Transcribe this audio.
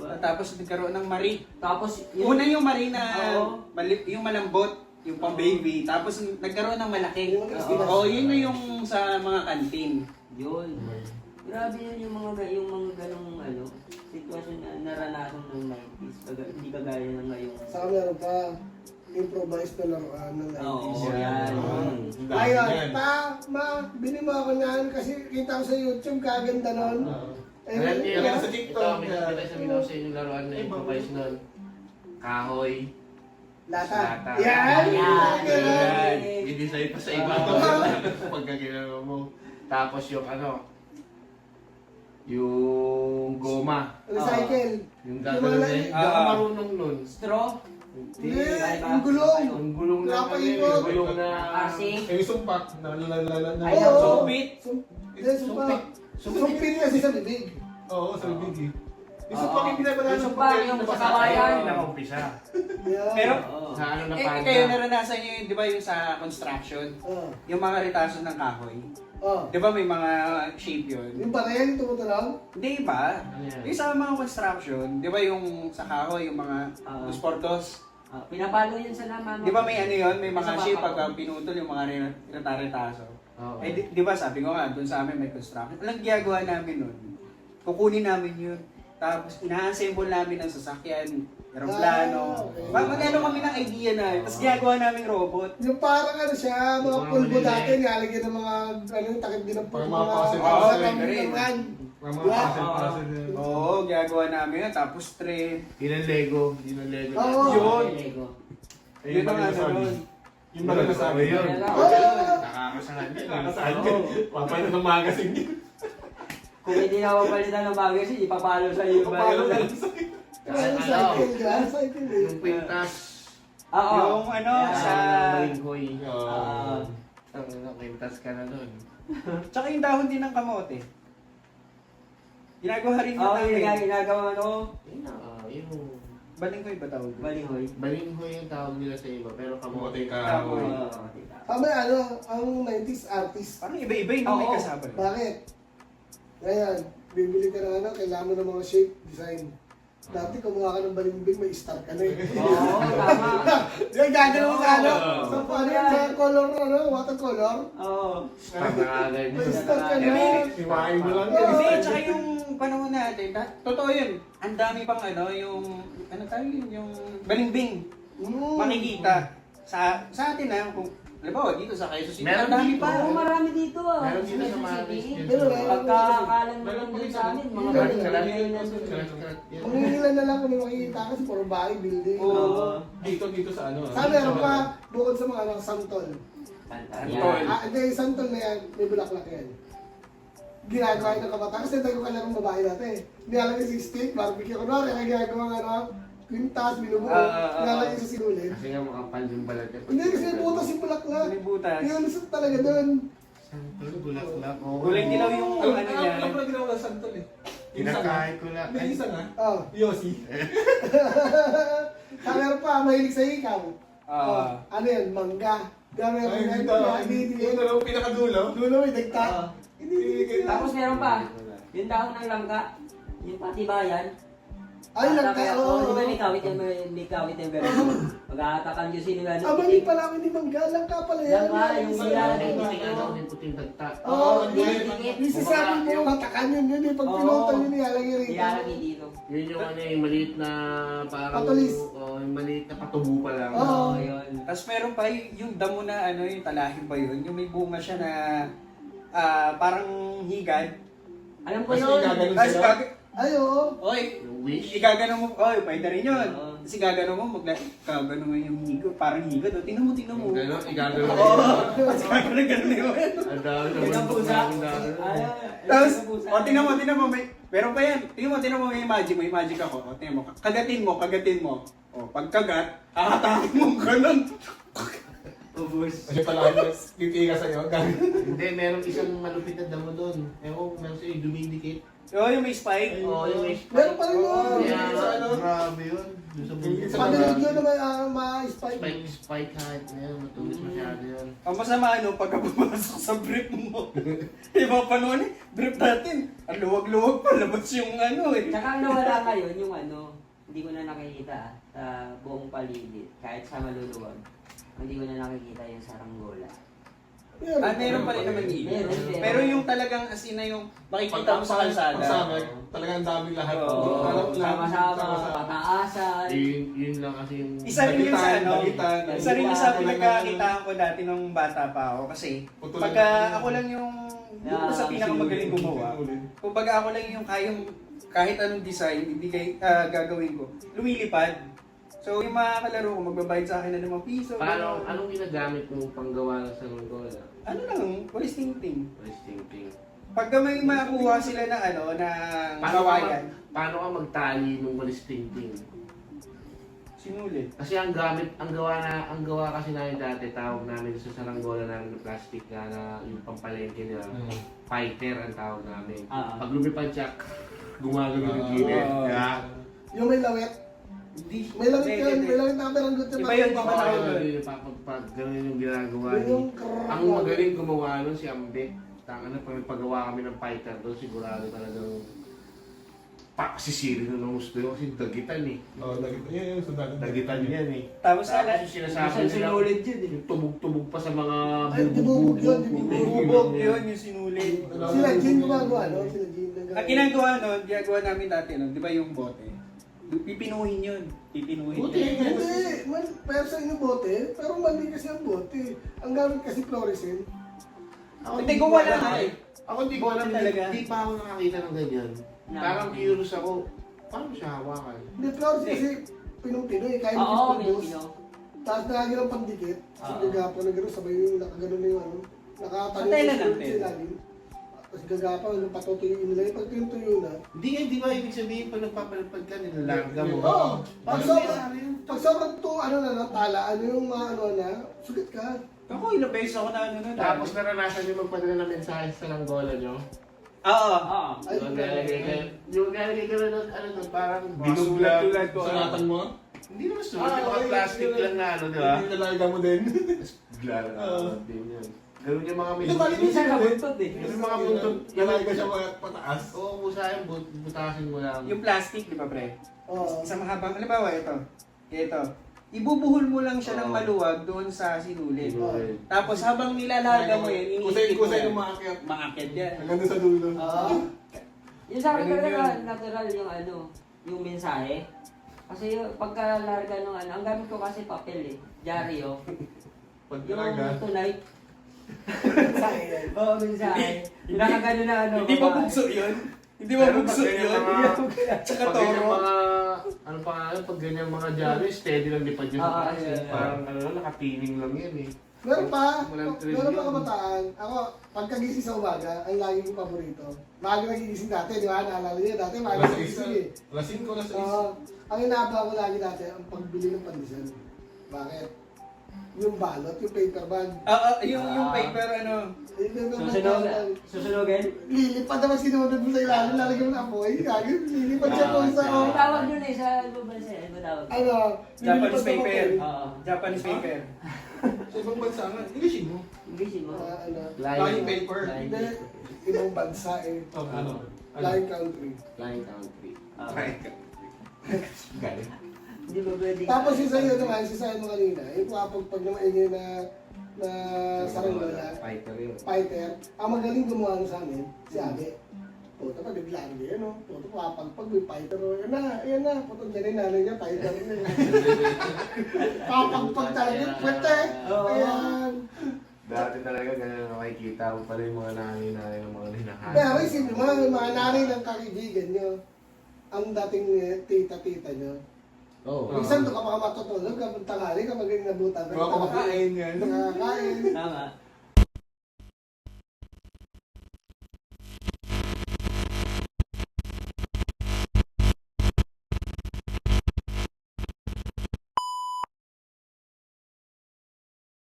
Tapos nagkaroon ng Marie. Tapos, Una yung Marie na Oo. yung malambot, yung pang baby. Tapos nagkaroon ng malaki. Oo. Yun na yung sa mga kantin. Yun. Grabe yun yung mga ganong sitwasyon na naranasan ng 90s. Hindi kagaya ng ngayon. Saka meron pa, improvised na laruan ng 90s. Oo, yan. Ayun, bili mo ako niyan kasi kita ko sa YouTube, kaganda nun. Alam niyo, Ayun, sa TikTok, may nakita sa minaw sa inyong laruan na improvise nun. Kahoy. Lata. Lata. Yan! Yan. Yan! I-design pa sa iba. Pagka ginagawa mo. Tapos yung yung goma. Recycle. Yung gagawin na yun. Baka marunong nun. Straw. Hindi, yung gulong. Yung gulong na Napaikot. yung gulong na... Kasi, Yung sumpak na Ay, ang Oo. Sumpit. Hindi, sumpak. Sumpit kasi sa bibig. Oo, sa bibig. Yung Oo. sumpak yung pinapala Yung sumpak, yung sa kawayan. Ayun, nakaumpisa. Yan. Pero, Oo. Sa ano na kayo naranasan nyo yun, di ba yung sa construction? Oh. Yung mga retaso ng kahoy. Oh. Di ba may mga shape yun? Yung baril, tumutunog. Hindi ba? Ano yan? Yung sa mga construction, di ba yung sa kahoy, yung mga dos por dos? Pinapalo yun sa laman. Di ba may ano yun? May mga Sa shape baka. pag pinutol yung mga retaso. Oo. Eh, di ba sabi ko nga, dun sa amin may construction. Alang ginagawa namin nun? Kukunin namin yun. Tapos ina-assemble namin ng sasakyan, aeroplano. okay. Mag-ano kami ng idea na. Tapos ginagawa namin robot. Yung parang siya, mga Yung mga pulbo maliliit. dati, nilalagyan ng mga, takip din ng Parang pulbo. mga puzzle. Oo, sa ganun rin. laruan. Mga puzzle-puzzle na yun. Oo, ginagawa namin yun. Tapos tray. Yun ang Lego. Yun ang Lego. Oo. Yun. Lego. Yun ang ano nun. Yung mga nasabi yun. yun. Nakakasahan yun. Nakasaan ka. Papalit ng magazine yun. Kung hindi na mapalitan ng magazine, ipapalo sa iyo. Papalo na lang sa'yo. Ano, cycle ka? Cycle eh. Yung pintas. Oo. Yung ano, Yan. sa... Maringhoy. Ah. Pintas ka na nun. Tsaka yung dahon din ng kamote. Ginagawa rin Oo, namin. yung ginagawa Yun na. Yung Baling ko iba tawag. Balihoy. Balinghoy yung tawag nila sa iba. Pero kamote Kamote ka. kahoy. Kami ang 90s artist. Parang iba-iba yung may Oo. kasama. Bakit? Ngayon, bibili ka ng kailangan mo ng mga shape, design. Dati kumuha ka ng balimbing, may star ka na eh. Oo, tama. Yung gagawin mo sa Oo. sa ano yun, sa color, watercolor. Oo. Start na agad. May star ka na. Iwain mo lang Oo. Hindi, tsaka yung panahon natin, totoo yun. Ang dami pang yung, ano tayo yun, yung balimbing. Makikita. Sa atin kung, halimbawa dito sa Quezon City, Meron ang dami dito. pa. Oo, marami dito ah. Meron dito sa Quezon mga City. Pero meron. Pagkakalan mo lang dun sa amin, mga Meron. kalat na yun nandun. Mangingilan na lang kung may makikita kasi puro bahay, building. Oo. Dito sa ano. Sa meron pa, bukod sa mga santol. Yan. Hindi, yung santol na yan, may bulaklak yan. Ginagawa yun ng kabataan kasi tayo ka lang babae natin. Nilalagay sa stick, barbecue. Kunwari, kaya ginagawa kwintas, binubuo, nilalagay sa sinulit. Kasi nga makapal yung balat niya. Hindi kasi butas yung bulaklak. Libutan. Yung lusot talaga doon. Santol, bulaklak. Kulay dilaw yung Ano ano niya. Ano pala ginawa ng santol eh? Yung isa nga. Kinakain ko lang. May isa nga. Oh. Yossi. Sa meron pa, mahilig sa ikaw. Oh, Ah. ano yan, mangga. Gamit Ay, yan, dito. hindi. Yung ano, pinakadulo. Dulo, may dagta. Oo. Hindi. Tapos meron pa, yung dahon ng langka, yung patibayan. Ay, Bata langka, kaya- oo. Di ba may kawit yung ganun? Mag-aatakan yung sino gano'n. Ah, mali pala ako hindi mangga. Langka pala yan. Langka, yung Isa- nilalagay Yung mo. puting ano, yung puting dagta. Oo, hindi hindi. dikit. Yung sasabi mo, matakan yun yun. Pag Oo. pinutol yun, nilalagay rito. Ilalagay dito. Yun yung ano, yung maliit na parang... Patulis. Yung maliit na patubo pa lang. Oo. Oo, yun. Tapos meron pa yung damo na yung talahib ba yun? Yung may bunga siya na parang higad. Alam ko Kasi yun. gaganon Kasi sila. Ay, oo. Oy, Yung wish. igagano mo, pwede rin yun. Oo. Kasi gagano mo, gagano mo yung higad, parang higad. Tingnan mo. Yung gano'n, igagano. Oo, kasi gagano yun. Ang dami Yung naman ang po pusa. ang dami. Tapos, tingnan mo, meron pa yan. Tingnan mo, may magic ako. Tingnan mo, kagatin mo. Pagkagat, hahatakin mo ganun. Ubus. Ano pala yung tiga sa'yo? Hindi, merong isang malupit na damo doon. Ewan, meron sa'yo, dumidikit. Yung may spike. Oo, yung may Meron pa rin yun. Kaya, Sa ano? grabe yun. Doon sa Yung bundok. isa Pag yun naman, ma-spike. Spike height na yan, matulis masyado yan. Ang masama pagka pumasok sa brief mo. Iba pa noon brief natin. Ang luwag-luwag pa, labas yung Tsaka ang nawala ngayon, yung hindi ko na nakikita sa buong paligid, kahit sa maluluwag, hindi ko na nakikita yung saranggola. Meron pa rin naman Meron. Pero yung talagang as in na yung makikita mo sa kalsada. Pag sa amin, talagang daming lahat. Oo. Sama-sama, pataasan. Yun lang kasi yung... Isa rin yun sa Bagitan. isa rin yun sa pinagkakitaan ko dati nung bata pa ako. Kasi pagka ako lang yung sa pinakamagaling gumawa. Kumbaga ako lang yung kahit anong design, gagawin ko. Lumilipad. So yung mga kalaro ko, magbabayad sa akin na ng mga piso. Paano, anong ginagamit mong panggawa ng saranggola? Ano lang, walis ting-ting. Thinking. Pagka may makuha sila ng kawayan, Paano ka magtali ng walis tingting? sinulit. Kasi ang gawa kasi namin dati, tawag namin sa saranggola namin ng plastic na yung pampalengke nila. Fighter ang tawag namin. Pag lumipad siya, gumagano yung gilid. Yung may lawet. Hindi. May lawet yan, may lawet na meranggot yan. Iba yun, iba tawag doon. Pag gano'n yung ginagawa Yun niya. yung Ang magaling gumawa nun si Ambek. Pag may paggawa kami ng fighter doon, sigurado talagang sisiri na ng gusto yun kasi dagitan eh. Oo, yun yung sundan. Dagitan yan eh. Tapos Tapos yung sinasabi nila, Sinulit yun eh. yung tubog-tubog pa sa mga Ay, bubog yun, bubog yun, yung sinulit. Sila Jin gumagawa, no? Sila Jin. Ang ginagawa ginagawa namin dati, di ba yung bote? Pipinuhin yun. Pipinuhin Buti, yun. Hindi, persa yung bote, pero mali kasi ang bote. Ang gamit kasi fluorescent. Hindi ko wala nga eh. Ako hindi ko alam Talaga. Hindi pa ako nakakita ng ganyan. Parang curious ako, paano siya hawakan? Hindi, fluorescent kasi pinong-pinoy, kaya Oo, mo may pinong pino. Tapos nalagyan ng pandikit, kasi gagapan na gano'n, sabay yung nakagano na yung nakatayo Patay na sa lang, sa ilalim. Tapos gagapan, yung patutuyuin nila, yung pag tuyo na. Hindi ba ibig sabihin pag nagpapalipad ka, nilalarga mo? Oo, pag Paano sobrang, nangyari yun? pag sobrang to, tala, yung sugat ka. Ako ilang beses ako na nun. Tapos naranasan niyo magpadala ng mensahe sa langgola niyo? Oo. Oo. Ay, Yung galing ka na doon, parang Binuglag binuglag. ko. Sulatan mo? Hindi naman sulat, yung mga plastic lang na di ba? Hindi nalaga mo din. Bigla din yun. Ganun yung mga Hindi, bali Minsan nabuntot eh. Yung mga buntot, Nalaga siya mga pataas. oo, kung sa'yo, butasin mo lang. Yung plastic, di ba pre? Oo. Sa mahabang, halimbawa ito. Ito. Ibubuhol mo lang siya ng maluwag doon sa sinulit. Sinulit. Tapos habang nilalarga mo yan, iniisip mo Kusay yan. yung maakyat. Maakyat yan. Hanggang doon sa dulo. Oo. Yung sa akin Ganun talaga yun. natural yung mensahe. Kasi pagka larga nung ang gamit ko kasi papel eh. Dyaryo. Pag Yung nalaga. tonight. Sayang. Oo, mensahe. Yung nakagano na Hindi ba bugso yun? Hindi ba bugso yun? Tsaka Pag ganyan toro. mga, ano pa nga yun, pag ganyan mga dyaryo, steady lang lipad yun sa taas. yeah. Parang ano, nakatining lang yan eh. Meron pa Walang trend meron pa yun. kabataan. Ako, pagkagising sa umaga, ang lagi kong paborito. Maaga nagigising dati, di ba? Naalala niyo, dati maaga Alas 6 nagigising eh. Alas 5, alas 6. Ang inaabang ko lagi dati, ang pagbili ng pandesal. Bakit? Yung balot, yung paper bag. Yung paper Yung paper bag. Susunogin? Lilipad naman sinunod mo sa ilalim, lalagyan mo ng apoy. Gagi, lilipad siya po sa... Ang tawag dun eh sa ibang bansa. Ano tawag? Japanese lilipad sa paper. papel. Oo. Japanese paper. Sa ibang bansa nga, Englishin mo. English mo. Flying paper. Hindi, ibang bansa eh. Ano? Flying country. Flying country. Galing. Hindi ba pwede? Tapos yung sa'yo naman, si sa'yo mo kanina, yung pag namaingay na saranggola, Fighter yun. fighter, ang magaling gumawa nun sa amin, si Abe. Puto pa, biglaan niya yun, no? Puto pa, pag may fighter, yan na, puto dyan yung nanay niya, fighter na yun. Papagpag talaga, pwede. Ayan. Dati talaga ganyan nakikita mo pala yung mga nanay ng mga hinahanap. Pero isipin mo, yung mga nanay ng kaibigan nyo, ang dating tita-tita nyo. Oo. Minsan doon ka pa matutulog, kapag tanghali ka magaling nabutan. Mga kumakain yan. Nakakain. Tama.